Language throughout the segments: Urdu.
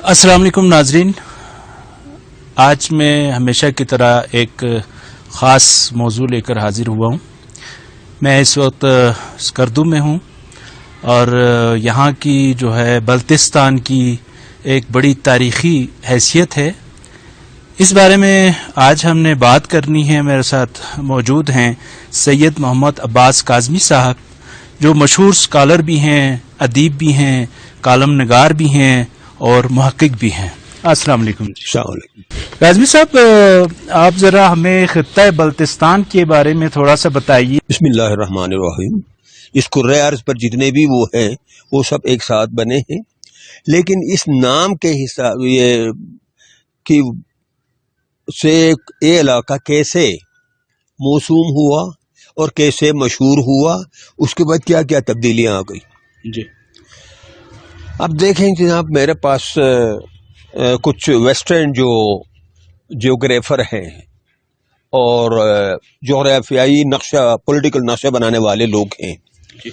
السلام علیکم ناظرین، آج میں ہمیشہ کی طرح ایک خاص موضوع لے کر حاضر ہوا ہوں۔ میں اس وقت اسکردو میں ہوں اور یہاں کی جو ہے بلتستان کی ایک بڑی تاریخی حیثیت ہے، اس بارے میں آج ہم نے بات کرنی ہے۔ میرے ساتھ موجود ہیں سید محمد عباس کاظمی صاحب، جو مشہور اسکالر بھی ہیں، ادیب بھی ہیں، کالم نگار بھی ہیں اور محقق بھی ہیں۔ السلام علیکم۔ السلام علیکم۔ کاظمی صاحب، آپ ذرا ہمیں خطہ بلتستان کے بارے میں تھوڑا سا بتائیے۔ بسم اللہ الرحمن الرحیم۔ اس کرۂ ارض پر جتنے بھی وہ ہیں وہ سب ایک ساتھ بنے ہیں، لیکن اس نام کے حساب یہ کہ سے یہ علاقہ کیسے موسوم ہوا اور کیسے مشہور ہوا، اس کے بعد کیا کیا تبدیلیاں آ گئی۔ جی، اب دیکھیں جناب، میرے پاس کچھ ویسٹرن جو جیوگرافر ہیں اور جغرافیائی نقشہ، پولیٹیکل نقشہ بنانے والے لوگ ہیں، جی،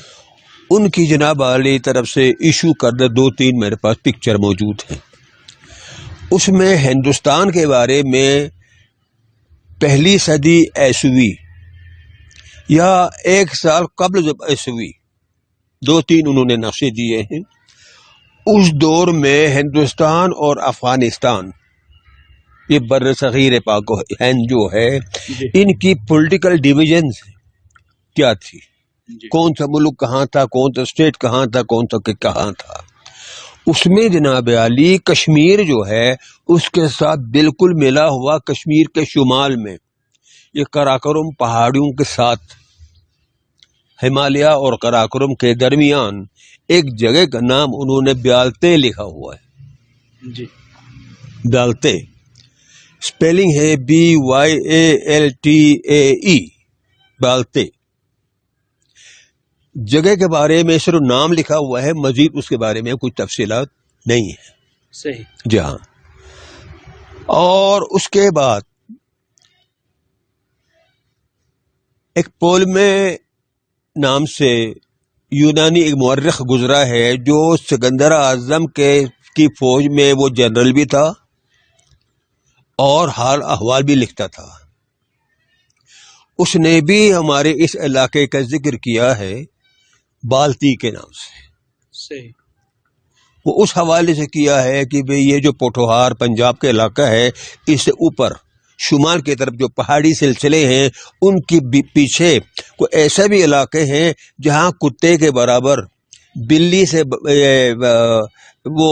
ان کی جناب عالی طرف سے ایشو کردہ 2-3 میرے پاس پکچر موجود ہیں۔ اس میں ہندوستان کے بارے میں پہلی صدی عیسوی یا 1 سال قبل جب عیسوی 2-3 انہوں نے نقشے دیے ہیں۔ اس دور میں ہندوستان اور افغانستان، یہ بر صغیر پاک و ہند جو ہے، ان کی پولیٹیکل ڈویژنز کیا تھی، کون سا ملک کہاں تھا، کون سا اسٹیٹ کہاں تھا، کون سا کہاں تھا۔ اس میں جناب عالی کشمیر جو ہے اس کے ساتھ بالکل ملا ہوا، کشمیر کے شمال میں یہ قراقرم پہاڑیوں کے ساتھ ہمالیہ اور قراقرم کے درمیان ایک جگہ کا نام انہوں نے بیالتے لکھا ہوا ہے۔ جی، بیالتے اسپیلنگ ہے BYALTAE، بیالتے۔ جگہ کے بارے میں صرف نام لکھا ہوا ہے، مزید اس کے بارے میں کچھ تفصیلات نہیں ہے۔ صحیح۔ جی ہاں۔ اور اس کے بعد ایک پولمے نام سے یونانی ایک مورخ گزرا ہے، جو سکندر اعظم کی فوج میں وہ جنرل بھی تھا اور حال احوال بھی لکھتا تھا۔ اس نے بھی ہمارے اس علاقے کا ذکر کیا ہے بالتی کے نام سے۔ صحیح۔ وہ اس حوالے سے کیا ہے کہ بھئی یہ جو پوٹھوہار پنجاب کا علاقہ ہے، اس سے اوپر شمال کی طرف جو پہاڑی سلسلے ہیں، ان کی پیچھے کوئی ایسے بھی علاقے ہیں جہاں کتے کے برابر بلی سے وہ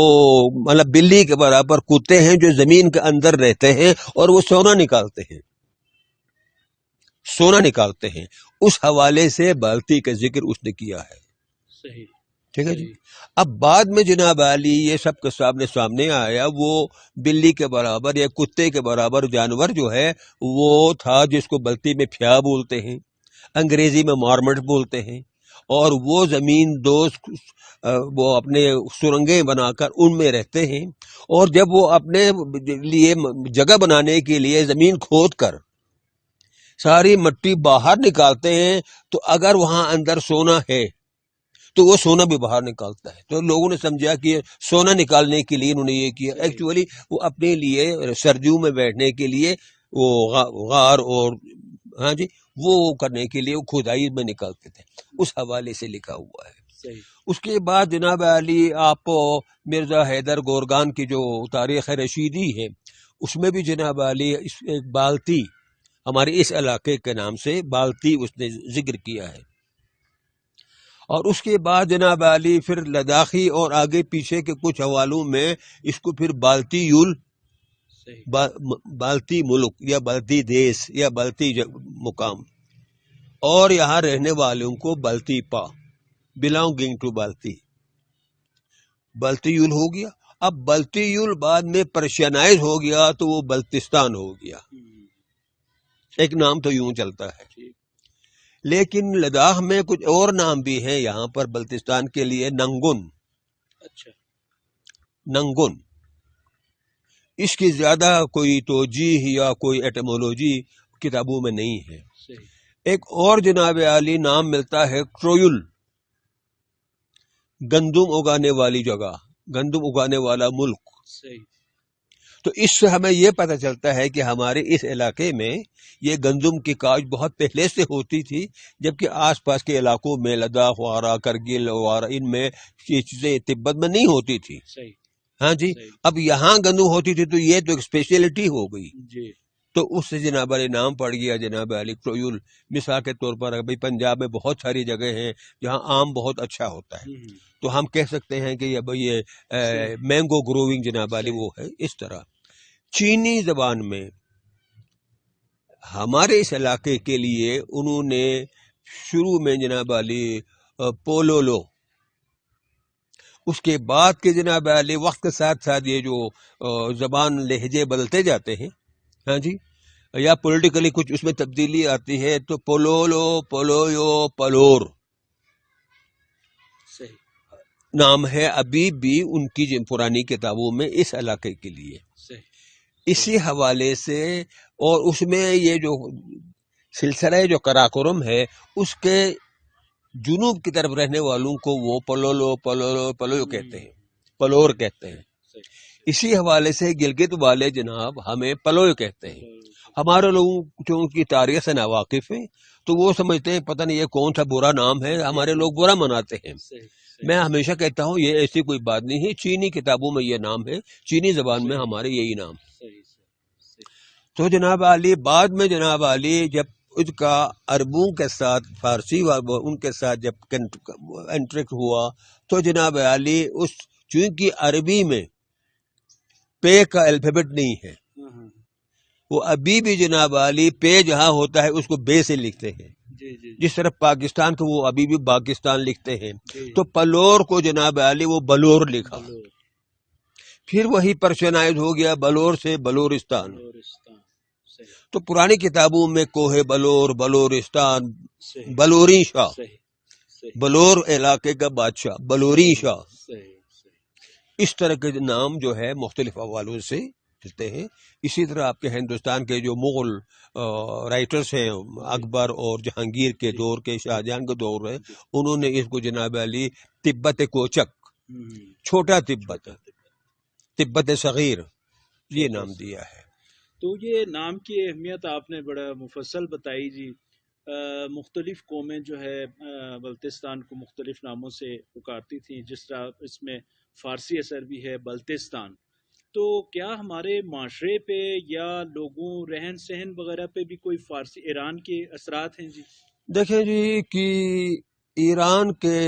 مطلب بلی کے برابر کتے ہیں جو زمین کے اندر رہتے ہیں اور وہ سونا نکالتے ہیں۔ اس حوالے سے بالتی کا ذکر اس نے کیا ہے۔ صحیح۔ ٹھیک ہے جی۔ اب بعد میں جناب علی یہ سب کے سامنے آیا، وہ بلی کے برابر یا کتے کے برابر جانور جو ہے وہ تھا جس کو بلتی میں پھیا بولتے ہیں، انگریزی میں مارمٹ بولتے ہیں، اور وہ زمین دوست وہ اپنے سرنگیں بنا کر ان میں رہتے ہیں، اور جب وہ اپنے لیے جگہ بنانے کے لیے زمین کھود کر ساری مٹی باہر نکالتے ہیں، تو اگر وہاں اندر سونا ہے تو وہ سونا بھی باہر نکالتا ہے۔ تو لوگوں نے سمجھا کہ سونا نکالنے کے لیے انہوں نے یہ کیا۔ ایکچولی وہ اپنے لیے سردیوں میں بیٹھنے کے لیے وہ غار اور ہاں جی وہ کرنے کے لیے وہ کھدائی میں نکالتے تھے۔ اس حوالے سے لکھا ہوا ہے۔ صحیح۔ اس کے بعد جناب علی آپ مرزا حیدر گورگان کی جو تاریخ رشیدی ہے، اس میں بھی جناب علی بالتی ہمارے اس علاقے کے نام سے بالتی اس نے ذکر کیا ہے۔ اور اس کے بعد جناب علی پھر لداخی اور آگے پیچھے کے کچھ حوالوں میں اس کو پھر بالتی ملک یا بالتی دیس یا بالتی مقام، اور یہاں رہنے والوں کو بالتی پا، بلانگنگ ٹو بالتی یول ہو گیا۔ اب بالتی یول بعد میں پرشینائز ہو گیا تو وہ بلتستان ہو گیا، ایک نام تو یوں چلتا ہے۔ لیکن لداخ میں کچھ اور نام بھی ہیں یہاں پر بلتستان کے لیے، ننگن۔ اچھا۔ ننگن، اس کی زیادہ کوئی توجیہ یا کوئی ایٹمولوجی کتابوں میں نہیں ہے۔ ایک اور جناب عالی نام ملتا ہے ٹرویل، گندم اگانے والی جگہ، گندم اگانے والا ملک، صحیح. تو اس سے ہمیں یہ پتہ چلتا ہے کہ ہمارے اس علاقے میں یہ گندم کی کاشت بہت پہلے سے ہوتی تھی، جبکہ آس پاس کے علاقوں میں لداخ وغیرہ، کرگل وغیرہ ان میں یہ چیزیں تبت میں نہیں ہوتی تھی. صحیح. ہاں جی. صحیح. اب یہاں گندم ہوتی تھی تو یہ تو ایک اسپیشلٹی ہو گئی. جی. تو اس سے جناب علی نام پڑ گیا جناب علی پرویول. مثال کے طور پر ابھی پنجاب میں بہت ساری جگہ ہیں جہاں آم بہت اچھا ہوتا ہے، تو ہم کہہ سکتے ہیں کہ یہ مینگو گروونگ جناب علی وہ ہے. اس طرح چینی زبان میں ہمارے اس علاقے کے لیے انہوں نے شروع میں جناب علی پولولو، اس کے بعد کے جناب علی وقت کے ساتھ ساتھ یہ جو زبان لہجے بدلتے جاتے ہیں، ہاں جی، یا پولیٹیکلی کچھ اس میں تبدیلی آتی ہے، تو پولولو، پولویو، پلور نام ہے ابھی بھی ان کی پرانی کتابوں میں اس علاقے کے لیے. اسی حوالے سے اور اس میں یہ جو سلسلہ جو کراکرم ہے اس کے جنوب کی طرف رہنے والوں کو وہ پلولو پلولو پلو کہتے ہیں، پلور کہتے ہیں. اسی حوالے سے گلگت والے جناب ہمیں پلو کہتے ہیں. ہمارے لوگوں جو ان کی تاریخ سے ناواقف ہیں تو وہ سمجھتے ہیں پتہ نہیں یہ کون سا برا نام ہے، ہمارے لوگ برا مناتے ہیں. میں ہمیشہ کہتا ہوں یہ ایسی کوئی بات نہیں ہے، چینی کتابوں میں یہ نام ہے، چینی زبان میں ہمارے یہی نام. تو جناب علی بعد میں جناب علی جب اس کا عربوں کے ساتھ فارسی ان کے ساتھ جب انٹریکٹ ہوا تو جناب علی اس چونکہ عربی میں پے کا الفابیٹ نہیں ہے، وہ ابھی بھی جناب علی پے جہاں ہوتا ہے اس کو بے سے لکھتے ہیں. جس طرح پاکستان کو وہ ابھی بھی پاکستان لکھتے ہیں، تو پلور کو جناب علی وہ بلور لکھا، پھر وہی پرشنائز ہو گیا بلور سے بلورستان. تو پرانی کتابوں میں کوہ بلور، بلورستان، بلوری شاہ، بلور علاقے کا بادشاہ، بلوری شاہ، اس طرح کے نام جو ہے مختلف حوالوں سے ملتے ہیں. اسی طرح آپ کے ہندوستان کے جو مغل رائٹرز ہیں اکبر اور جہانگیر کے دور کے، شاہجہاں کے دور ہے، انہوں نے اس کو جناب علی تبت کوچک، چھوٹا تبت، تبت صغیر، یہ نام دیا ہے. تو یہ نام کی اہمیت آپ نے بڑا مفصل بتائی جی. مختلف قومیں جو ہے بلتستان کو مختلف ناموں سے پکارتی تھیں، جس طرح اس میں فارسی اثر بھی ہے بلتستان. تو کیا ہمارے معاشرے پہ یا لوگوں رہن سہن وغیرہ پہ بھی کوئی فارسی ایران کے اثرات ہیں جی؟ دیکھیں جی کہ ایران کے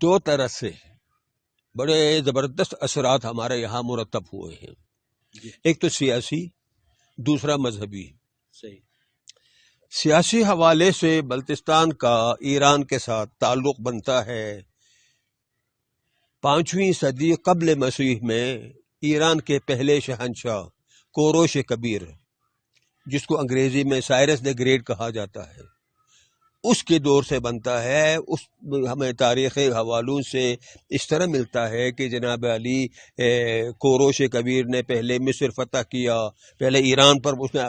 دو طرح سے بڑے زبردست اثرات ہمارے یہاں مرتب ہوئے ہیں. ایک تو سیاسی، دوسرا مذہبی. سیاسی حوالے سے بلتستان کا ایران کے ساتھ تعلق بنتا ہے 5ویں صدی قبل مسیح میں. ایران کے پہلے شہنشاہ کوروش کبیر، جس کو انگریزی میں سائرس دی گریٹ کہا جاتا ہے، اس کے دور سے بنتا ہے. اس ہمیں تاریخی حوالوں سے اس طرح ملتا ہے کہ جناب علی کوروش کبیر نے پہلے مصر فتح کیا، پہلے ایران پر اس نے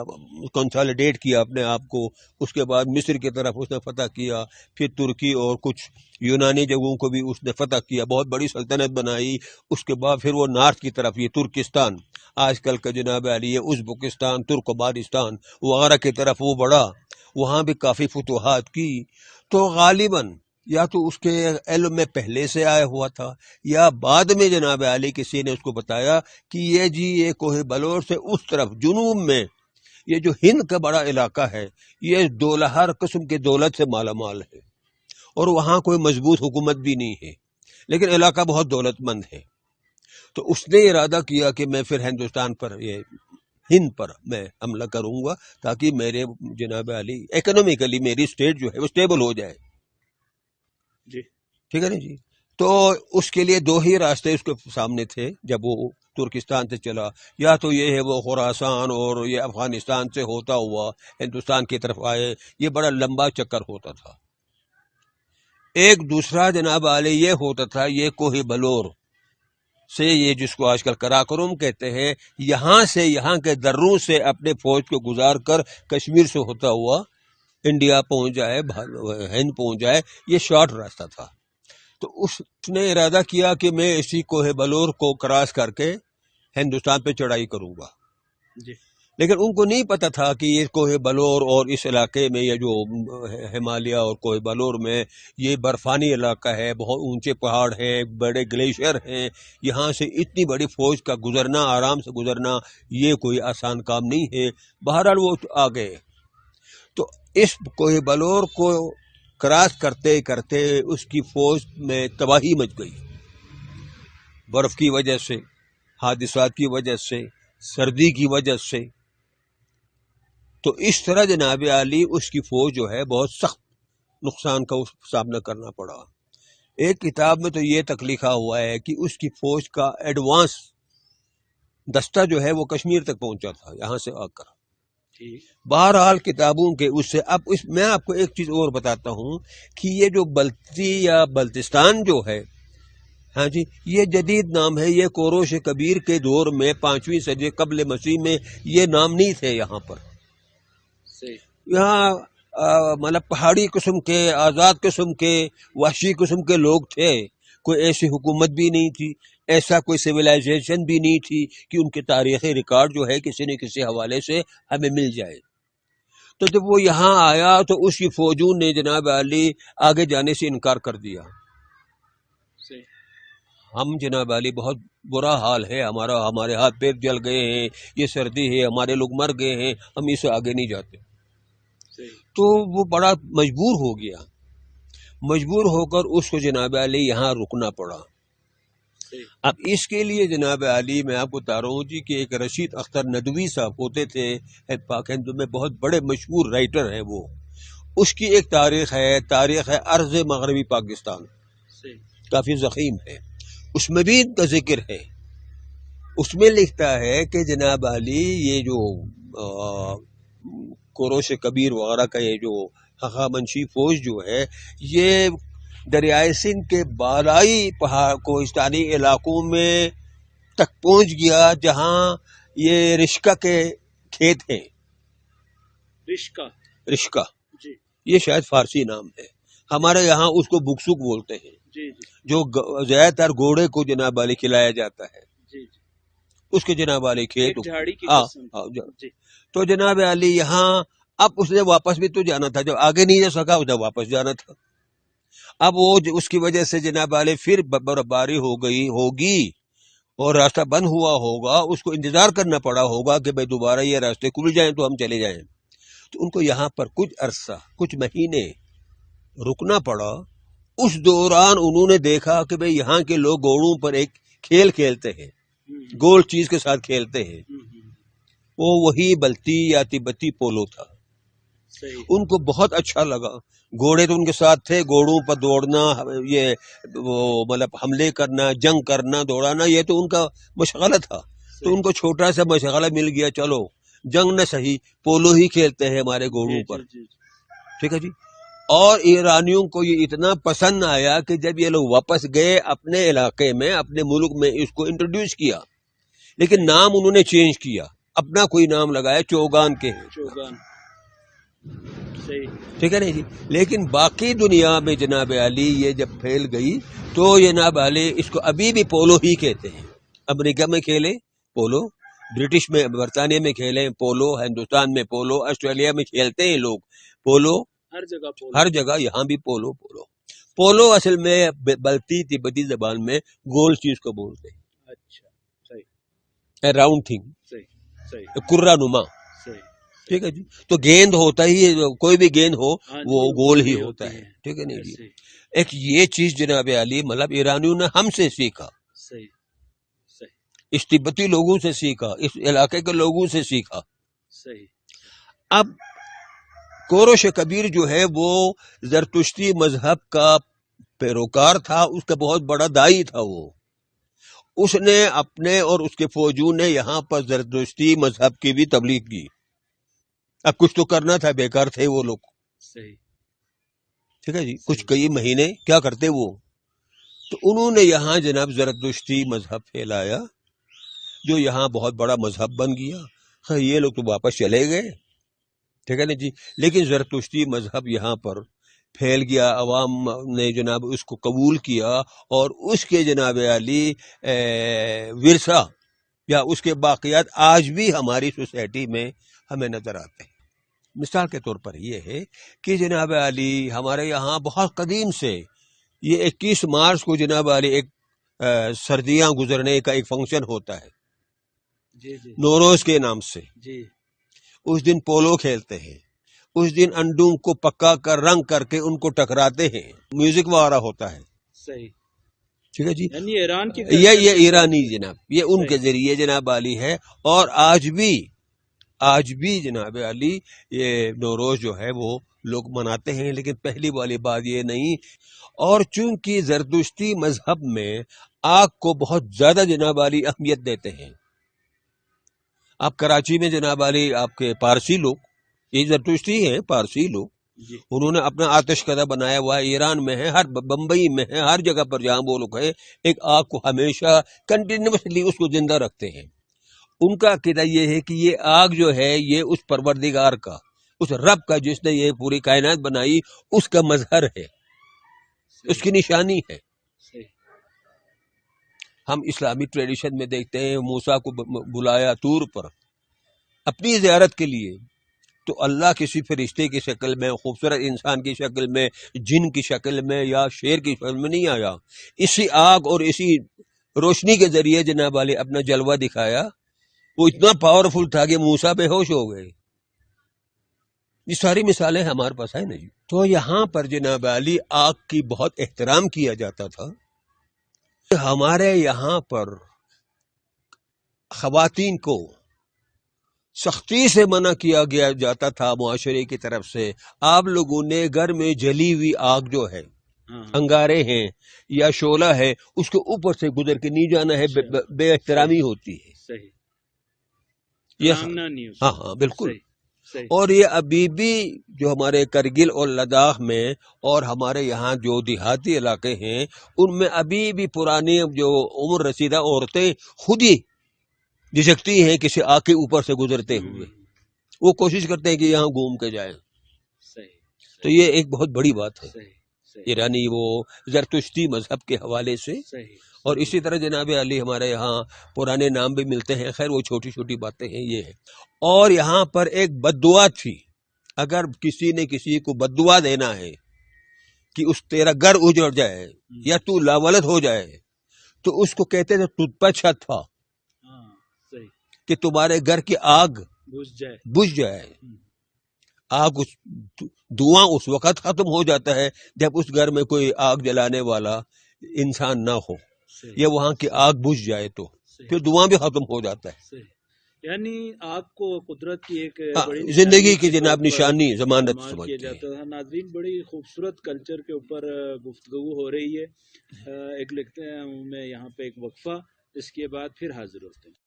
کنسالیڈیٹ کیا اپنے آپ کو، اس کے بعد مصر کی طرف اس نے فتح کیا، پھر ترکی اور کچھ یونانی جگہوں کو بھی اس نے فتح کیا، بہت بڑی سلطنت بنائی. اس کے بعد پھر وہ نارتھ کی طرف، یہ ترکستان آج کل کا جناب علی ازبکستان، ترکمانستان وغیرہ کی طرف وہ بڑھا، وہاں بھی کافی فتوحات کی. تو غالباً یا تو اس کے علم میں پہلے سے آیا ہوا تھا یا بعد میں جناب علی کسی نے اس کو بتایا کہ یہ جی یہ کوہ بلور سے اس طرف جنوب میں یہ جو ہند کا بڑا علاقہ ہے یہ ہر قسم کے دولت سے مالا مال ہے، اور وہاں کوئی مضبوط حکومت بھی نہیں ہے، لیکن علاقہ بہت دولت مند ہے. تو اس نے ارادہ کیا کہ میں پھر ہندوستان پر، یہ ہند پر میں حملہ کروں گا تاکہ میرے جناب علی اکنومیکلی میری اسٹیٹ جو ہے وہ اسٹیبل ہو جائے. جی ٹھیک ہے نا جی. تو اس کے لیے دو ہی راستے اس کے سامنے تھے جب وہ ترکستان سے چلا، یا تو یہ ہے وہ خراسان اور یہ افغانستان سے ہوتا ہوا ہندوستان کی طرف آئے، یہ بڑا لمبا چکر ہوتا تھا. ایک دوسرا جناب علی یہ ہوتا تھا، یہ کوہ بلور سے، یہ جس کو آج کل کراکرم کہتے ہیں، یہاں سے، یہاں کے دروں سے اپنے فوج کو گزار کر کشمیر سے ہوتا ہوا انڈیا پہنچ جائے، ہند پہنچ جائے. یہ شارٹ راستہ تھا. تو اس نے ارادہ کیا کہ میں اسی کوہ بلور کو کراس کر کے ہندوستان پہ چڑھائی کروں گا جی لیکن ان کو نہیں پتا تھا کہ یہ کوہ بلور اور اس علاقے میں یہ جو ہمالیہ اور کوہ بلور میں یہ برفانی علاقہ ہے، بہت اونچے پہاڑ ہیں، بڑے گلیشیئر ہیں، یہاں سے اتنی بڑی فوج کا گزرنا، آرام سے گزرنا، یہ کوئی آسان کام نہیں ہے۔ بہرحال وہ آ گئے تو اس کوہ بلور کو کراس کرتے کرتے اس کی فوج میں تباہی مچ گئی، برف کی وجہ سے، حادثات کی وجہ سے، سردی کی وجہ سے۔ تو اس طرح جناب عالی اس کی فوج جو ہے بہت سخت نقصان کا سامنا کرنا پڑا۔ ایک کتاب میں تو یہ تک لکھا ہوا ہے کہ اس کی فوج کا ایڈوانس دستہ جو ہے وہ کشمیر تک پہنچا تھا یہاں سے آ کر۔ بہرحال کتابوں کے اس سے اب میں آپ کو ایک چیز اور بتاتا ہوں کہ یہ جو بلتی یا بلتستان جو ہے، ہاں جی، یہ جدید نام ہے، یہ کوروش کبیر کے دور میں 5ویں صدی قبل مسیح میں یہ نام نہیں تھے یہاں پر۔ یہاں مطلب پہاڑی قسم کے، آزاد قسم کے، وحشی قسم کے لوگ تھے، کوئی ایسی حکومت بھی نہیں تھی، ایسا کوئی سویلائزیشن بھی نہیں تھی کہ ان کے تاریخی ریکارڈ جو ہے کسی نہ کسی حوالے سے ہمیں مل جائے۔ تو جب وہ یہاں آیا تو اس کی فوجوں نے جناب علی آگے جانے سے انکار کر دیا۔ ہم جناب علی بہت برا حال ہے ہمارے ہاتھ پیر جل گئے ہیں، یہ سردی ہے، ہمارے لوگ مر گئے ہیں، ہم اس سے آگے نہیں جاتے۔ تو وہ بڑا مجبور ہو گیا، مجبور ہو کر اس کو جناب علی یہاں رکنا پڑا۔ اب اس کے لیے جناب علی میں آپ کو بتا رہا ہوں جی کہ ایک رشید اختر ندوی صاحب ہوتے تھے پاک ہند میں، بہت بڑے مشہور رائٹر ہیں وہ۔ اس کی ایک تاریخ ہے ارض مغربی پاکستان، کافی ضخیم ہے، اس میں بھی ان کا ذکر ہے۔ اس میں لکھتا ہے کہ جناب علی یہ جو کوروش کبیر وغیرہ کا یہ جو ہخامنشی فوج جو ہے، یہ دریائے سندھ کے بالائی کوہستانی علاقوں میں تک پہنچ گیا جہاں یہ رشکا کے کھیت ہیں۔ رشکا جی یہ شاید فارسی نام ہے، ہمارے یہاں اس کو بکسک بولتے ہیں، جو زیادہ تر گھوڑے کو جناب علی کھلایا جاتا ہے، اس کے جناب علی کھیت۔ تو جناب علی یہاں اب اس نے واپس بھی تو جانا تھا، جب آگے نہیں جا سکا اسے واپس جانا تھا۔ اب وہ اس کی وجہ سے جناب علی پھر برفباری ہوگی اور راستہ بند ہوا ہوگا، اس کو انتظار کرنا پڑا ہوگا کہ بھائی دوبارہ یہ راستے کھل جائیں تو ہم چلے جائیں۔ تو ان کو یہاں پر کچھ عرصہ، کچھ مہینے رکنا پڑا۔ اس دوران انہوں نے دیکھا کہ بھئی یہاں کے لوگ گھوڑوں پر ایک کھیل کھیلتے ہیں، گول چیز کے ساتھ کھیلتے ہیں، وہ وہی بلتی یا تبتی پولو تھا۔ ان کو بہت اچھا لگا، گھوڑے تو ان کے ساتھ تھے، گھوڑوں پر دوڑنا، یہ مطلب حملے کرنا، جنگ کرنا، دوڑانا، یہ تو ان کا مشغلہ تھا۔ تو ان کو چھوٹا سا مشغلہ مل گیا، چلو جنگ نہ صحیح، پولو ہی کھیلتے ہیں ہمارے گھوڑوں پر، ٹھیک ہے جی۔ اور ایرانیوں کو یہ اتنا پسند آیا کہ جب یہ لوگ واپس گئے اپنے علاقے میں، اپنے ملک میں، اس کو انٹروڈیوس کیا، لیکن نام انہوں نے چینج کیا، اپنا کوئی نام لگایا، چوگان کے ہیں، ٹھیک ہے نا جی۔ لیکن باقی دنیا میں جناب علی یہ جب پھیل گئی تو جناب علی اس کو ابھی بھی پولو ہی کہتے ہیں۔ امریکہ میں کھیلے پولو، برٹش میں، برطانیہ میں کھیلیں پولو، ہندوستان میں پولو، آسٹریلیا میں کھیلتے ہیں لوگ پولو، ہر جگہ یہاں بھی پولو۔ پولو اصل میں بلتی تبتی زبان میں گول چیز کو بولتے ہیں، اچھا، راؤنڈ تھنگ، کرہ نما، ٹھیک ہے جی۔ تو گیند ہوتا ہی، کوئی بھی گیند ہو وہ گول ہی ہوتا ہے، ٹھیک ہے نہیں جی۔ ایک یہ چیز جناب علی مطلب ایرانیوں نے ہم سے سیکھا، اس تبتی لوگوں سے سیکھا، اس علاقے کے لوگوں سے سیکھا۔ اب کوروش کبیر جو ہے وہ زرتشتی مذہب کا پیروکار تھا، اس کا بہت بڑا دائی تھا وہ۔ اس نے اپنے اور اس کے فوجوں نے یہاں پر زرتشتی مذہب کی بھی تبلیغ کی۔ اب کچھ تو کرنا تھا، بیکار تھے وہ لوگ، ٹھیک ہے جی۔ کچھ کئی مہینے کیا کرتے وہ، تو انہوں نے یہاں جناب زرتشتی مذہب پھیلایا، جو یہاں بہت بڑا مذہب بن گیا۔ خیر یہ لوگ تو واپس چلے گئے، ٹھیک ہے نا جی، لیکن زرتشتی مذہب یہاں پر پھیل گیا، عوام نے جناب اس کو قبول کیا، اور اس کے جناب علی ورثہ یا اس کے باقیات آج بھی ہماری سوسائٹی میں ہمیں نظر آتے ہیں۔ مثال کے طور پر یہ ہے کہ جناب علی ہمارے یہاں بہت قدیم سے یہ 21 مارچ کو جناب علی ایک سردیاں گزرنے کا ایک فنکشن ہوتا ہے جی جی نوروز کے نام سے۔ جی اس دن پولو کھیلتے ہیں، اس دن انڈوں کو پکا کر رنگ کر کے ان کو ٹکراتے ہیں، میوزک وغیرہ ہوتا ہے، صحیح، ٹھیک ہے جی۔ یعنی ایران کی یہ ایرانی جناب، یہ ان کے ذریعے جناب علی ہے، اور آج بھی جناب علی یہ نوروز جو ہے وہ لوگ مناتے ہیں، لیکن پہلی والی بات یہ نہیں۔ اور چونکہ زرتشتی مذہب میں آگ کو بہت زیادہ جناب علی اہمیت دیتے ہیں، آپ کراچی میں جناب علی آپ کے پارسی لوگ، یہ زرتشتی ہیں پارسی لوگ، انہوں نے اپنا آتش کدہ بنایا ہوا ہے، ایران میں ہے، ہر بمبئی میں ہے، ہر جگہ پر جہاں وہ لوگ ہے، ایک آگ کو ہمیشہ کنٹینیوسلی اس کو زندہ رکھتے ہیں۔ ان کا عقیدہ یہ ہے کہ یہ آگ جو ہے یہ اس پروردگار کا، اس رب کا جس نے یہ پوری کائنات بنائی، اس کا مظہر ہے، اس کی نشانی ہے۔ ہم اسلامی ٹریڈیشن میں دیکھتے ہیں موسیٰ کو بلایا طور پر اپنی زیارت کے لیے، تو اللہ کسی فرشتے کی شکل میں، خوبصورت انسان کی شکل میں، جن کی شکل میں یا شیر کی شکل میں نہیں آیا، اسی آگ اور اسی روشنی کے ذریعے جناب علی اپنا جلوہ دکھایا۔ وہ اتنا پاورفل تھا کہ موسیٰ بے ہوش ہو گئے۔ یہ ساری مثالیں ہمارے پاس ہیں نہیں۔ تو یہاں پر جناب علی آگ کی بہت احترام کیا جاتا تھا۔ ہمارے یہاں پر خواتین کو سختی سے منع کیا گیا جاتا تھا معاشرے کی طرف سے۔ آپ لوگوں نے گھر میں جلی ہوئی آگ جو ہے، انگارے ہیں یا شعلہ ہے، اس کے اوپر سے گزر کے نہیں جانا ہے، بے احترامی ہوتی ہے۔ ہاں بالکل۔ اور یہ ابھی بھی جو ہمارے کرگل اور لداخ میں اور ہمارے یہاں جو دیہاتی علاقے ہیں، ان میں ابھی بھی پرانی جو عمر رسیدہ عورتیں خود ہی جھجکتی ہیں کسی آگ کے اوپر سے گزرتے ہوئے، وہ کوشش کرتے ہیں کہ یہاں گھوم کے جائیں۔ تو یہ ایک بہت بڑی بات ہے ایرانی وہ زرتشتی مذہب کے حوالے سے۔ اور اسی طرح جناب علی ہمارے یہاں پرانے نام بھی ملتے ہیں، خیر وہ چھوٹی چھوٹی باتیں ہیں یہ ہے۔ اور یہاں پر ایک بد دعا تھی، اگر کسی نے کسی کو بد دعا دینا ہے کہ اس تیرا گھر اجڑ جائے یا تو لاولد ہو جائے، تو اس کو کہتے تھے تجھ پر چھت تھا، کہ تمہارے گھر کی آگ بجھ جائے۔ آگ دعا اس وقت ختم ہو جاتا ہے جب اس گھر میں کوئی آگ جلانے والا انسان نہ ہو، یا وہاں کی آگ بجھ جائے تو پھر دعا بھی ختم ہو جاتا ہے۔ یعنی آگ کو قدرت کی ایک بڑی زندگی کی جناب نشانی، ضمانت سمجھتے کیا جاتا ہے۔ ناظرین، بڑی خوبصورت کلچر کے اوپر گفتگو ہو رہی ہے۔ ایک لکھتے ہیں میں یہاں پہ ایک وقفہ، اس کے بعد پھر حاضر ہوتے ہیں۔